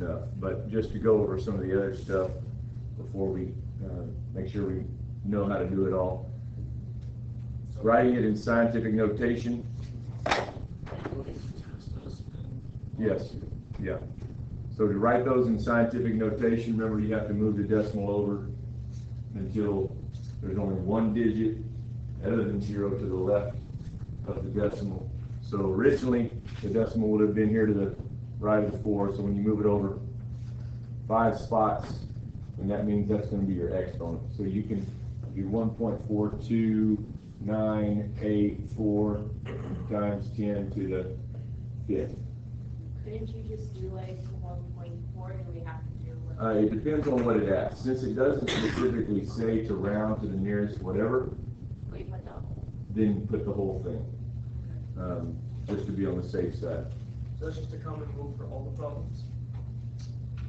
enough. But just to go over some of the other stuff before we make sure we know how to do it all. Writing it in scientific notation. Yes, yeah. So to write those in scientific notation, remember you have to move the decimal over until there's only one digit other than 0 to the left of the decimal. So originally the decimal would have been here to the right of the 4, so when you move it over 5 spots, and that means that's going to be your exponent. So you can do 1.42984 times 10 to the 5th. Couldn't you just do like 1.4? Do we have to do it depends on what it asks. Since it doesn't specifically say to round to the nearest whatever, then put the whole thing, just to be on the safe side. So that's just a common rule for all the problems?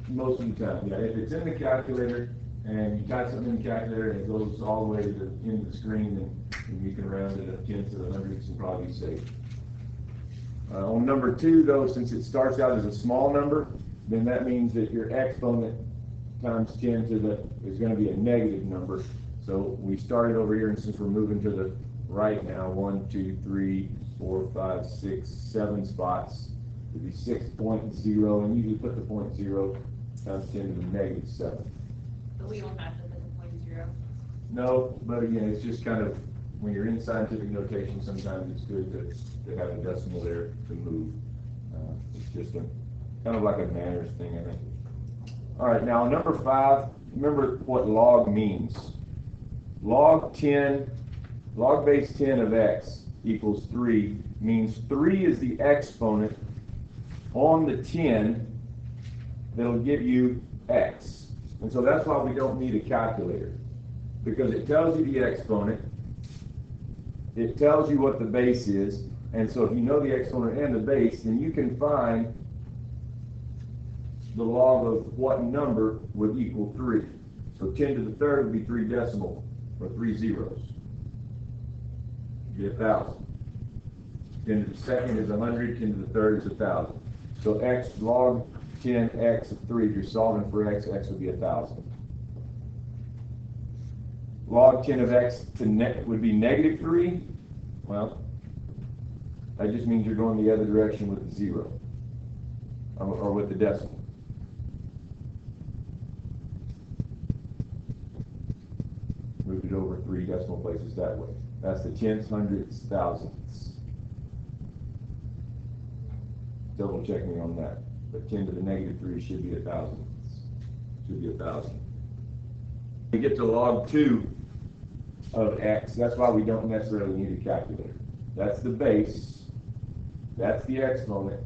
Most of the time, yeah. If it's in the calculator and you type something in the calculator and it goes all the way to the end of the screen, then you can round it up 10 to the hundreds and probably be safe. On number 2, though, since it starts out as a small number, then that means that your exponent times 10 to the is going to be a negative number. So we started over here, and since we're moving to the right now, 1, 2, 3, 4, 5, 6, 7 spots, it would be 6.0, and usually put the 0.0 times 10 to the negative 7. But we don't have to put the 0.0? No, but again, it's just kind of, when you're in scientific notation, sometimes it's good to have a decimal there to move. It's just kind of like a manners thing, I think. All right, now number 5, remember what log means. Log base 10 of x equals 3 means 3 is the exponent on the 10 that'll give you x. And so that's why we don't need a calculator, because it tells you the exponent, it tells you what the base is, and so if you know the exponent and the base, then you can find the log of what number would equal 3. So 10 to the third would be 3 decimal, or 3 zeros. You get 1,000. 10 to the second is 100, 10 to the third is 1,000. So x log 10x of 3, if you're solving for x, x would be 1,000. Log 10 of x would be negative 3. Well, that just means you're going the other direction with the 0, or with the decimal. Move it over 3 decimal places that way. That's the tenths, hundredths, thousandths. Double check me on that. But 10 to the negative 3 should be 1,000. Should be 1,000. We get to log 2 of x. That's why we don't necessarily need a calculator. That's the base. That's the exponent.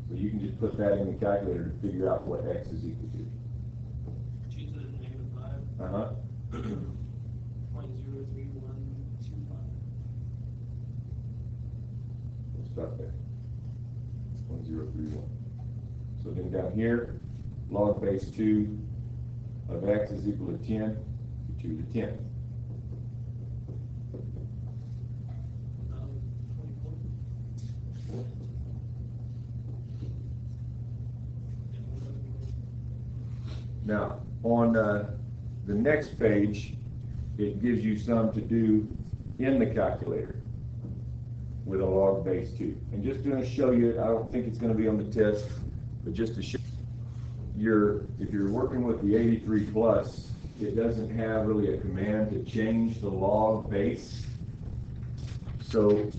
So you can just put that in the calculator to figure out what x is equal to. Choose the negative 5. Uh-huh. 0.03125. We'll start there. 0.031. So then down here, log base 2 of x is equal to 10 to the 10th. 24. Now, on the next page, it gives you some to do in the calculator with a log base 2. And just going to show you, I don't think it's going to be on the test, but just to show you, if you're working with the 83 plus, it doesn't have really a command to change the log base. So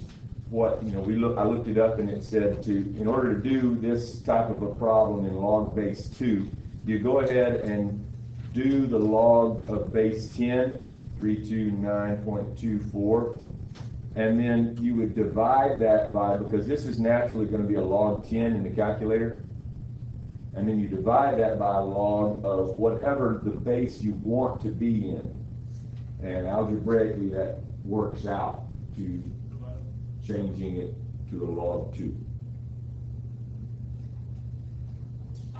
what, I looked it up and it said in order to do this type of a problem in log base 2, you go ahead and do the log of base 10, 329.24, and then you would divide that by, because this is naturally going to be a log 10 in the calculator, and then you divide that by a log of whatever the base you want to be in. And algebraically that works out to changing it to a log 2.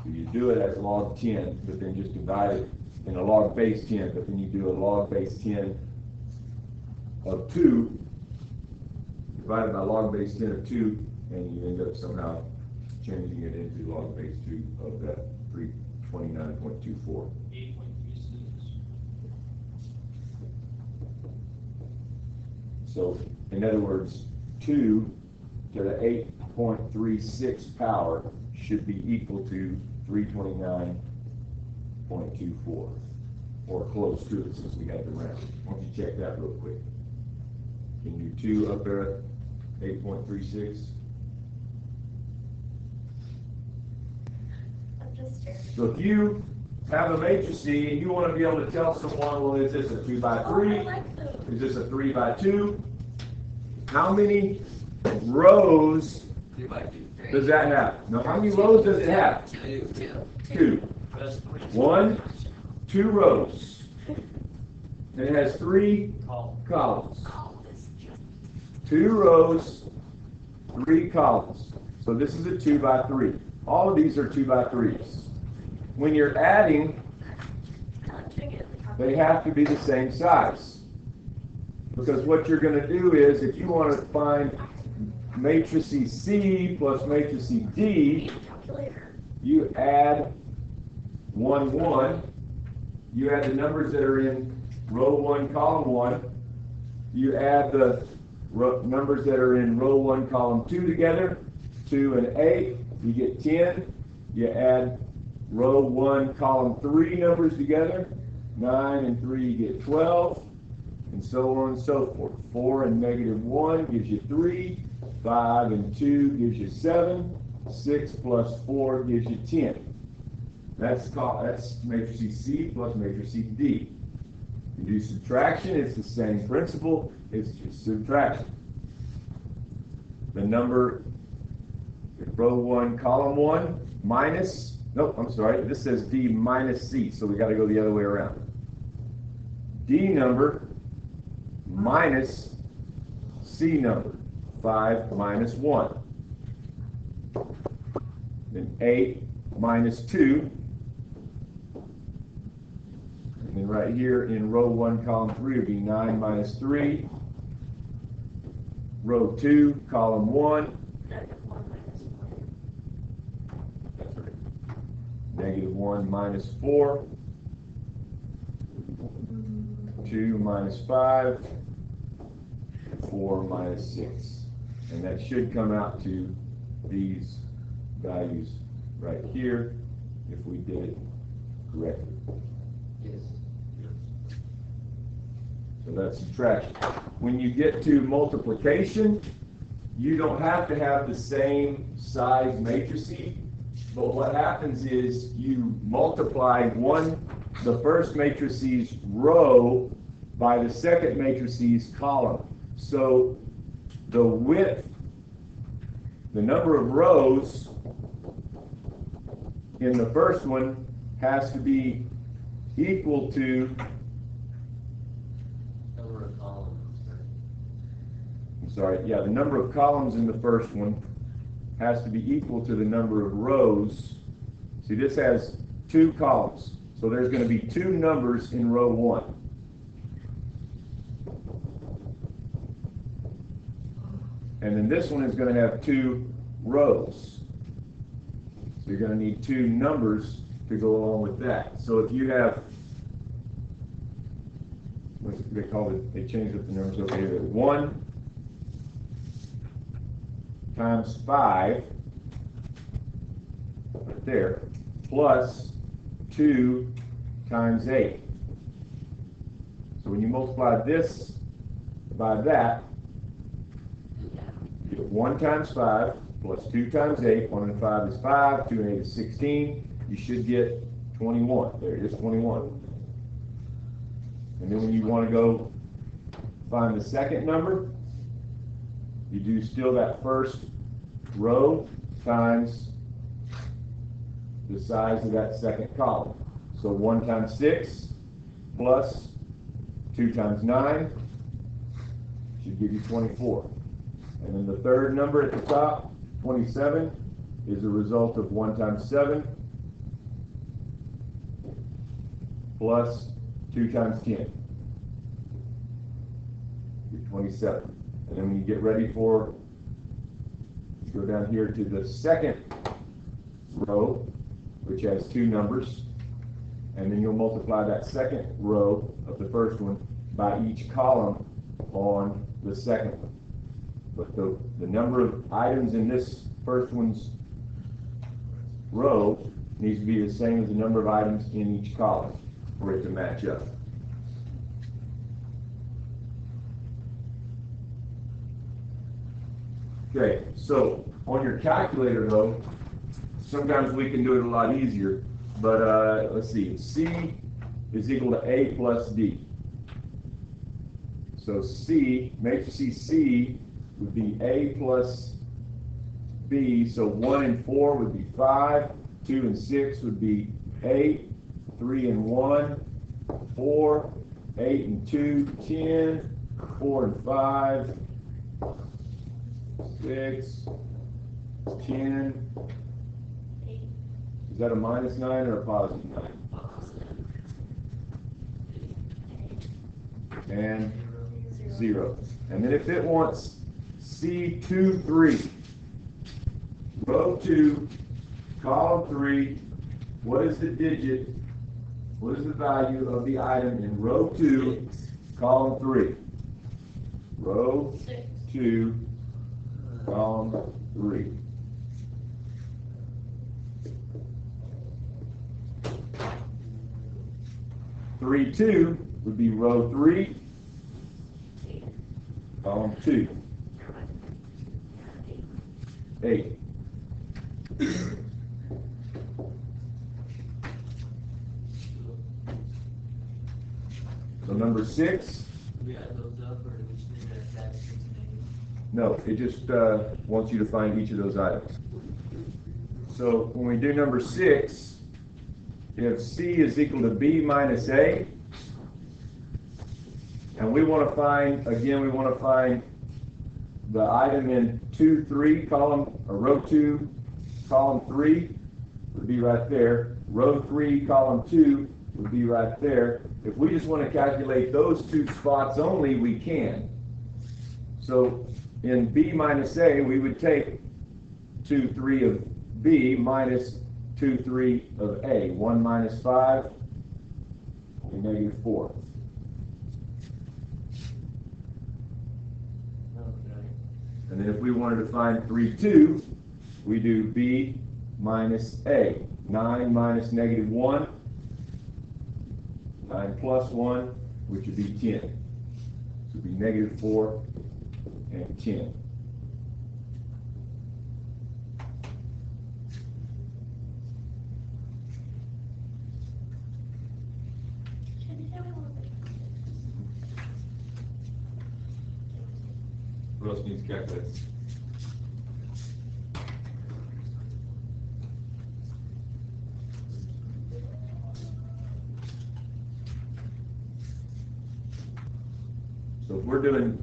So you do it as log 10, but then just divide it in a log base 10, but then you do a log base 10 of 2, divided by log base 10 of 2, and you end up somehow changing it into log base 2 of that 329.24. 8.36. So, in other words, 2 to the 8.36 power should be equal to 329.24, or close to it since we had the round. Why don't you check that real quick? Can you 2 up there at 8.36? I'm just staring. So if you have a matrix C and you want to be able to tell someone, well, is this a 2 by 3? Oh, I like those. Is this a 3 by 2? How many rows 3 by 2. does that have? Now, how many rows does it have? 2. 2. That's 3. 1, 2 rows. And it has 3 Column. columns. Oh, this is just. 2 rows, 3 columns. So this is a 2 by 3. All of these are 2 by 3s. When you're adding, they have to be the same size. Because what you're going to do is, if you want to find matrices C plus matrices D, you add 1, 1. You add the numbers that are in row 1, column 1. You add the numbers that are in row 1, column 2 together, 2 and 8, you get 10. You add row 1, column 3 numbers together, 9 and 3, you get 12, and so on and so forth. 4 and -1 gives you 3, 5 and 2 gives you 7, 6 plus 4 gives you 10. That's matrices C plus matrices D. You do subtraction, it's the same principle, it's just subtraction. The number, row 1, column 1, minus, nope, I'm sorry, this says D minus C, so we got to go the other way around. D number minus C number, 5 minus 1. Then 8 minus 2. And then right here in row 1, column 3 would be 9 minus 3. Row 2, column 1. -1 minus 4. 2 minus 5. 4 minus 6. And that should come out to these values right here if we did it correctly. Yes. So that's subtraction. When you get to multiplication, you don't have to have the same size matrices, but what happens is you multiply the first matrices row by the second matrices column. So the width, the number of rows in the first one has to be equal to, Number of columns. I'm sorry, yeah, the number of columns in the first one has to be equal to the number of rows. See, this has 2 columns, so there's going to be 2 numbers in row 1. And then this one is going to have 2 rows. So you're going to need 2 numbers to go along with that. So if you have, what's they call it? They changed up the numbers. Okay, 1 times 5, right there, plus 2 times 8. So when you multiply this by that, you get 1 times 5 plus 2 times 8. 1 and 5 is 5, 2 and 8 is 16. You should get 21. There it is, 21. And then when you want to go find the second number, you do still that first row times the size of that second column. So 1 times 6 plus 2 times 9 should give you 24. And then the third number at the top, 27, is a result of 1 times 7 plus 2 times 10. You're 27. And then when you get ready for, go down here to the second row, which has two numbers, and then you'll multiply that second row of the first one by each column on the second one. But the number of items in this first one's row needs to be the same as the number of items in each column for it to match up. Okay, so on your calculator though, sometimes we can do it a lot easier, but let's see, C is equal to A plus D. So C, matrices C would be A plus B, so 1 and 4 would be 5, 2 and 6 would be 8, 3 and 1, 4, 8 and 2, 10, 4 and 5, 6, 10. Is that a minus 9 or a positive 9? And 0. And then if it wants C2, 3, row 2, column 3, what is the digit, what is the value of the item in row 2, column 3? Row 2, column 3. Three, 2 would be row 3, column 2. 8. So number 6. Do we add those up, or do we just leave it at that 6 names? No, it just wants you to find each of those items. So when we do number 6, if C is equal to B minus A, and we want to find, again, we want to find the item in 2, 3, column, or row 2, column 3 would be right there. Row 3, column 2 would be right there. If we just want to calculate those two spots only, we can. So in B minus A, we would take 2, 3 of B minus 2, 3 of A. 1 minus 5, and negative 4. And then if we wanted to find 3, 2, we do B minus A. 9 minus negative 1, 9 plus 1, which would be 10. So it would be negative 4 and 10. What else needs calculated? So if we're doing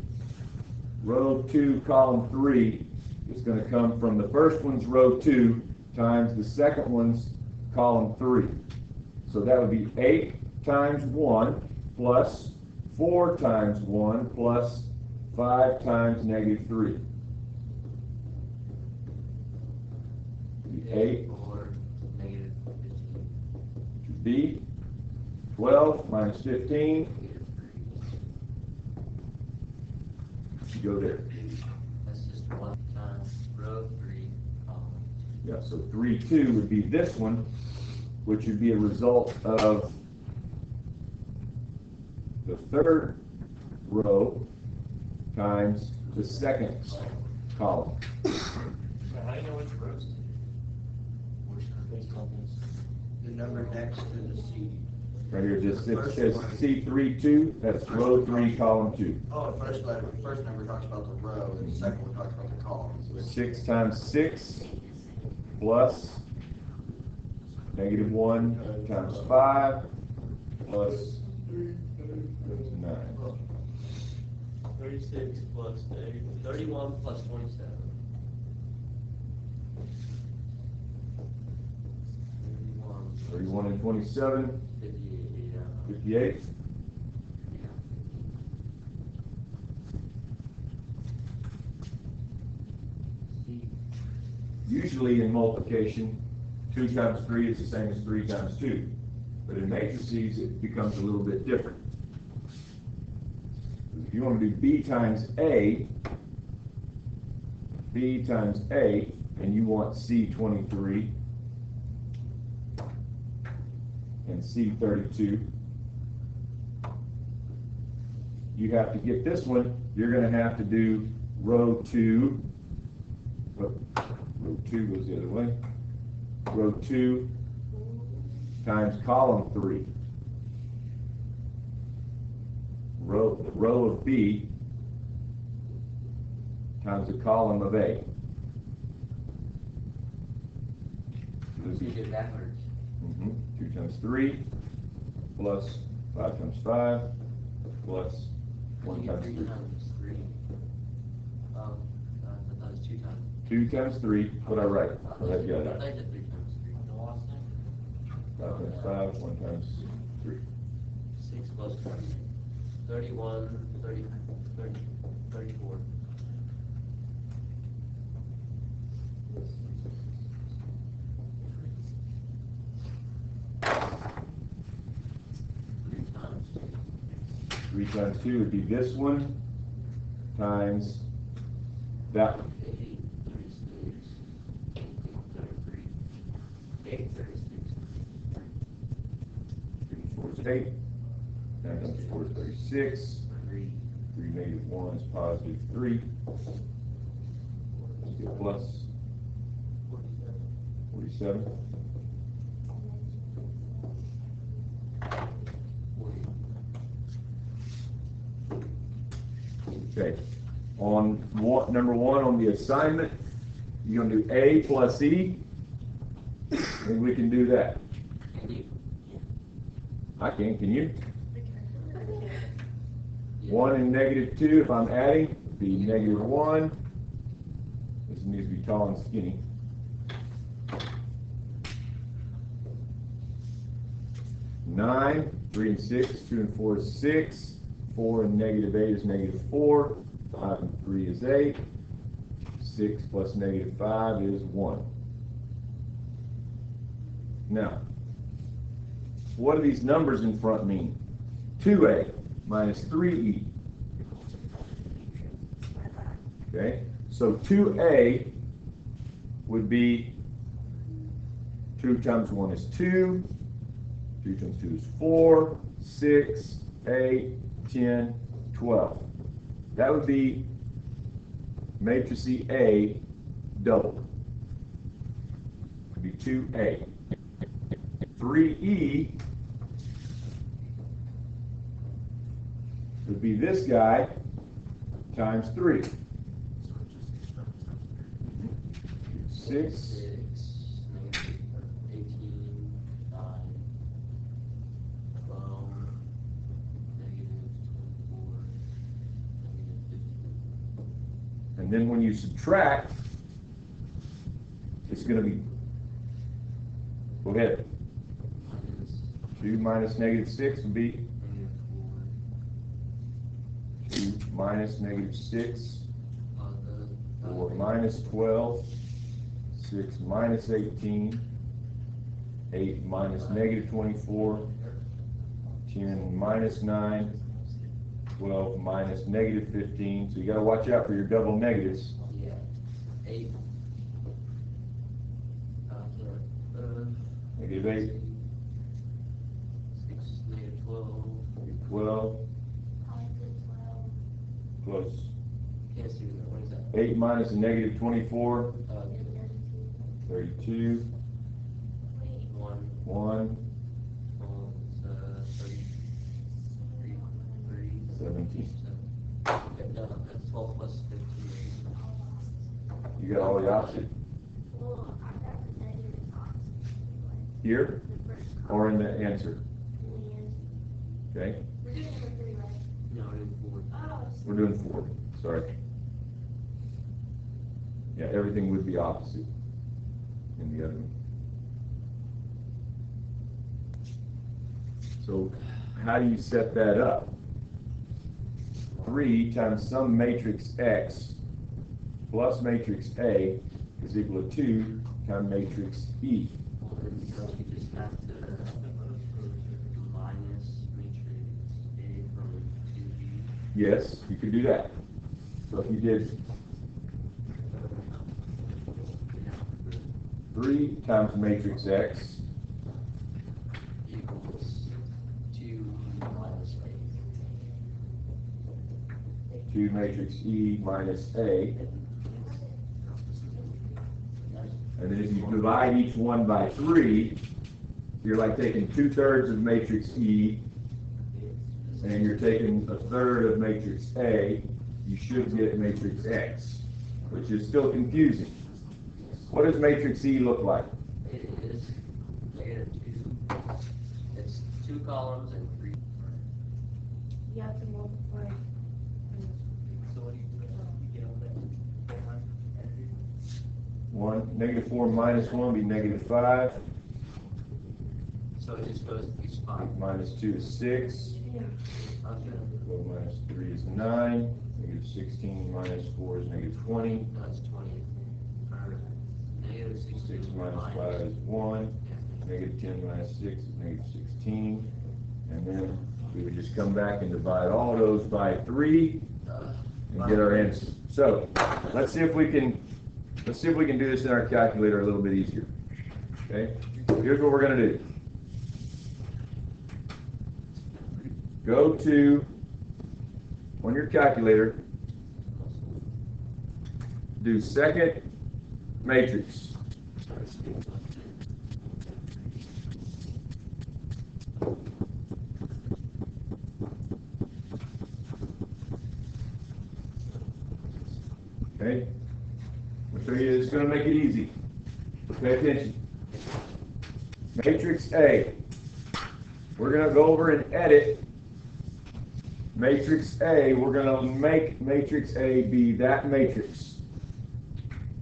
row 2, column 3, it's going to come from the first one's row 2 times the second one's column 3. So that would be 8 times 1 plus 4 times 1 plus 5 times negative 3. 8 or negative 15. B, 12 minus 15. You go there. That's just 1 times row 3, column. Yeah, so 3, 2 would be this one, which would be a result of the third row times the second column. So how do you know which rows to do? Which are based on this? The number next to the C. Right here, just it says C3, 2, that's row 3, column 2. Oh, the first number talks about the row, and the second one talks about the columns. 6 times 6 plus negative 1 times 5 plus 9. 36 plus 30, 31 plus 27. 31 and 27, 58. Usually in multiplication, 2 times 3 is the same as 3 times 2. But in matrices, it becomes a little bit different. If you want to do B times A, and you want C23 and C32, you have to get this one. You're going to have to do row 2. Row 2 goes the other way. Row 2 times column 3. The row of B times the column of A. You did it backwards. 2 times 3 plus 5 times 5 plus 1 You did times 3. 3 times 3. Oh, I thought it was 2 times. 2 times 3, what I write? I I have got thought that. you did 3 times 3. The last thing? 5 times 5, 1 times 3. 6 plus 20. 31, 30, 30, 34. Three times 3 times 2 would be this one times that one. 8, 36, 33, 8, 36. 3 times 4 is 8. 9 times 4 is 36. 3. 3 negative 1 is positive 3. Let's get plus 47. 40. Okay. On number 1 on the assignment, you're going to do A plus E, and we can do that. Can you? I can you? Yeah. 1 and negative 2, if I'm adding, would be negative 1. This needs to be tall and skinny. Nine, 3 and 6, 2 and 4 is 6. 4 and negative 8 is negative 4. 5 and 3 is 8. 6 plus negative 5 is 1. Now, what do these numbers in front mean? 2A minus 3E. Okay, so 2A would be 2 times 1 is 2. 2 times 2 is 4, 6, 8, 10, 12. That would be matrix A doubled. Would be 2A. 3E would be this guy times 3. 6, 6, negative 18, 9, 12, negative 24, negative 15. and then when you subtract, it's going to be, go ahead, Minus 2 minus negative 6 would be negative 2 minus negative 6, 4. 4 minus 12, 6 minus 18, 8 minus negative 24, 10 minus 9, 12 minus negative 15. So you got to watch out for your double negatives. Yeah. 8. Negative 8, 6, negative 12. negative 12, plus Can't see that. What is that? 8 minus a negative 24, Uh, 32, 1. 1, It's 33, 17. Okay, no, that's 12 plus 15. You got all the opposite here or in the answer. Okay, No, I did 4. we're doing 4. Sorry. Yeah, everything would be opposite in the other one. So how do you set that up? 3 times some matrix X plus matrix A is equal to 2 times matrix E. So you just have to minus matrix A from 2B. Yes, you could do that. So if you did 3 times matrix X Equals 2 minus A. 2 matrix E minus A, and then if you divide each one by 3, you're like taking 2/3 of matrix E, and you're taking 1/3 of matrix A, you should get matrix X, which is still confusing. What does matrix E look like? It is -2. It's 2 columns and 3. You have to multiply. So what do you do? You get all that? 1, -4 minus 1 be -5, So it just goes to each spot. -2 is 6, Yeah. Okay. 12 minus 3 is 9, -16 minus 4 is -20, No, it's 20. Or -16 6 minus 5 is 1, -10 minus 6 is -16, and then we would just come back and divide all those by 3 and get our answer. So, let's see if we can do this in our calculator a little bit easier. Okay? Here's what we're gonna do. Go to, on your calculator, do second matrix. Okay? I'll show you, it's gonna make it easy. Pay attention. Matrix A. We're gonna go over and edit matrix A. We're gonna make matrix A be that matrix.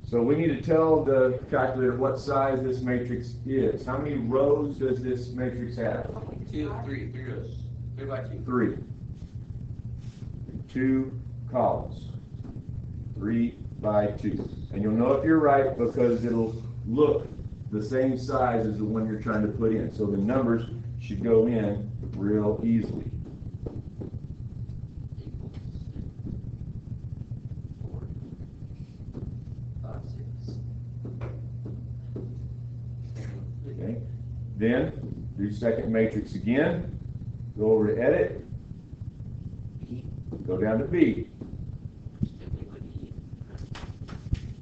So we need to tell the calculator what size this matrix is. How many rows does this matrix have? 3 rows. 3 by 2. 3. 2 columns. 3 by 2. And you'll know if you're right because it'll look the same size as the one you're trying to put in. So the numbers should go in real easily. Equals 4, 5, 6. Okay? Then do second matrix again. Go over to edit. Go down to B.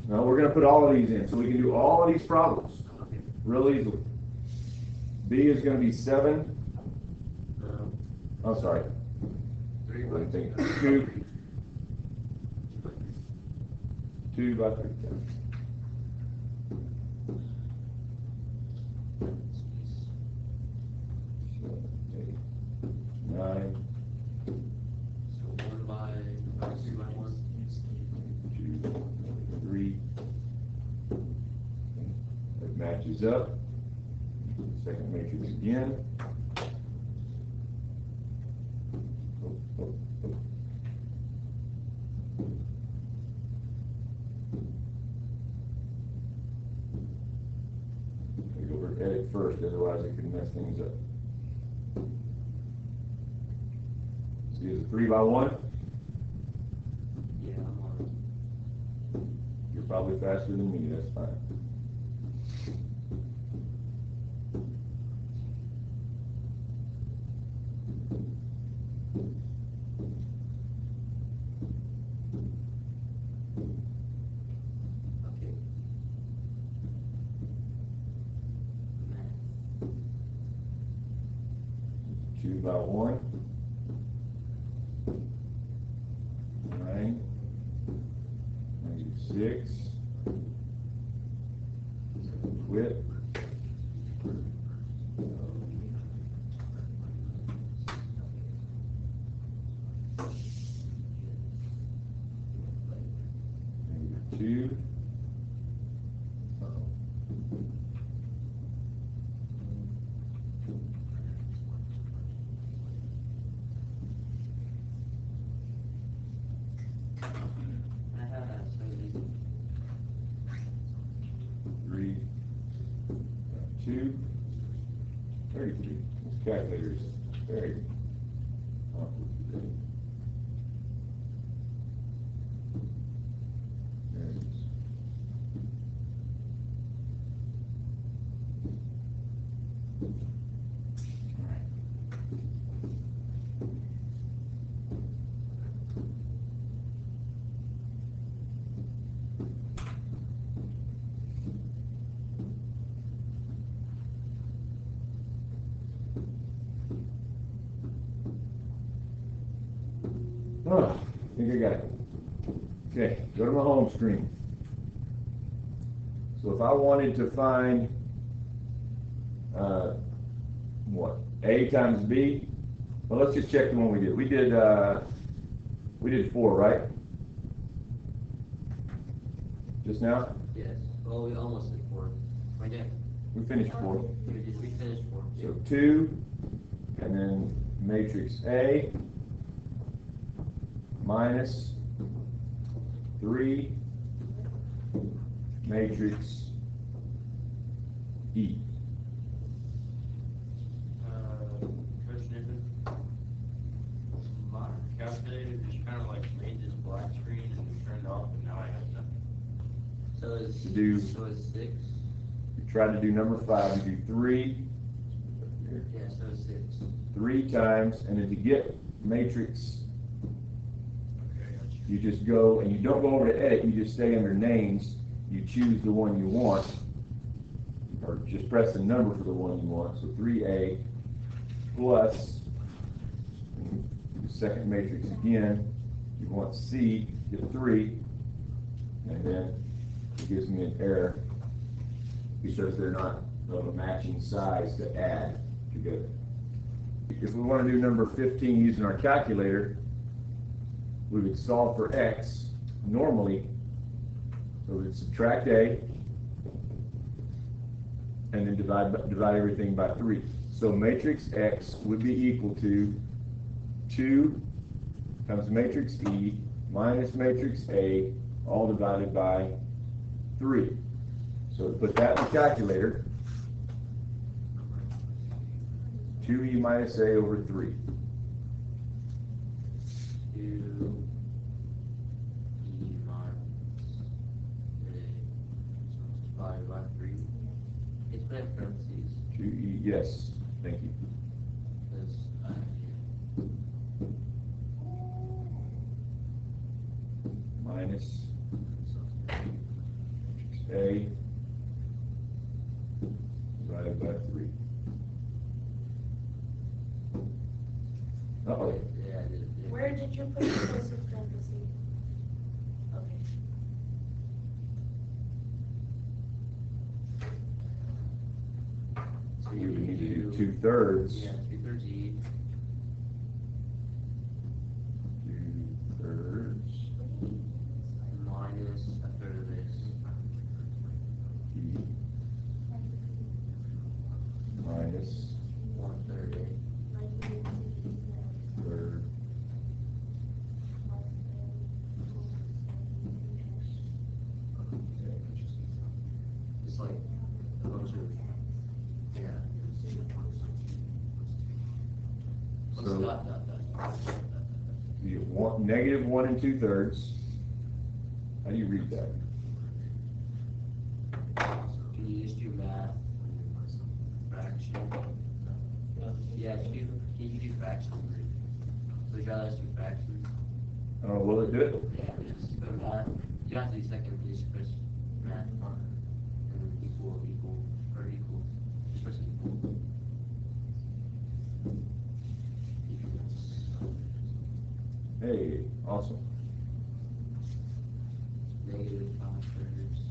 Now we're going to put all of these in so we can do all of these problems real easily. B is going to be 7. Oh, sorry. 3 I by think 2. 2 by 3. 9, So 1 by 2 by 1. 2, 3. That matches up. Second matrix again. We go over to edit first, otherwise it could mess things up. See, it's a 3 by 1. Yeah, I'm on. You're probably faster than me, that's fine. Okay. 2 by 1. 9. -6. Quit. -2. 2, 33. This calculator is very awkward today. There it is. Oh, I think I got it. Okay, go to my home screen. So if I wanted to find, what, A times B? Well, let's just check the one we did. We did 4, right? Just now? Yes, well, we almost did 4. We did. We finished 4. We finished 4. So 2, and then matrix A minus 3 matrix E. Coach Niven, my calculator just kind of like made this black screen and turned off, and now I have nothing. So it's, Do- so it's 6? You tried to do number 5, you do 3, Yeah, so it's 6. 3 times, and then to get matrix, Okay, gotcha. you just go, and you don't go over to edit, you just stay under names, you choose the one you want, or just press the number for the one you want, so 3A plus, the second matrix again, you want C, get 3, and then it gives me an error, because they're not of a matching size to add together. If we want to do number 15 using our calculator, we would solve for X normally, so we'd subtract A, and then divide everything by 3. So matrix X would be equal to 2 times matrix E minus matrix A, all divided by 3. So to put that in the calculator, 2E minus A over 3. 2 E minus A divided by 3. It's put in parentheses, 2E, yes, thank you. because, Minus A divided by 3. Uh-oh. yeah, I did. Yeah. Where did you put the closest parentheses? Okay. So We would need to do do 2/3. Yeah, 2/3 E. 2/3 Minus a third of this. E minus 1/3 A. third. It's like a bunch of, yeah. Let's So- dot, dot, dot, dot, dot, dot. You want negative 1 2/3. How do you read that? Can you just do math? Fraction? Yeah, can you do fraction? So you rather us do fraction? Oh, will it do it? Yeah, just put math. You don't have to do second, you just press math. And then equal, or equal. Just press equal. Hey, awesome. Negative 5/3.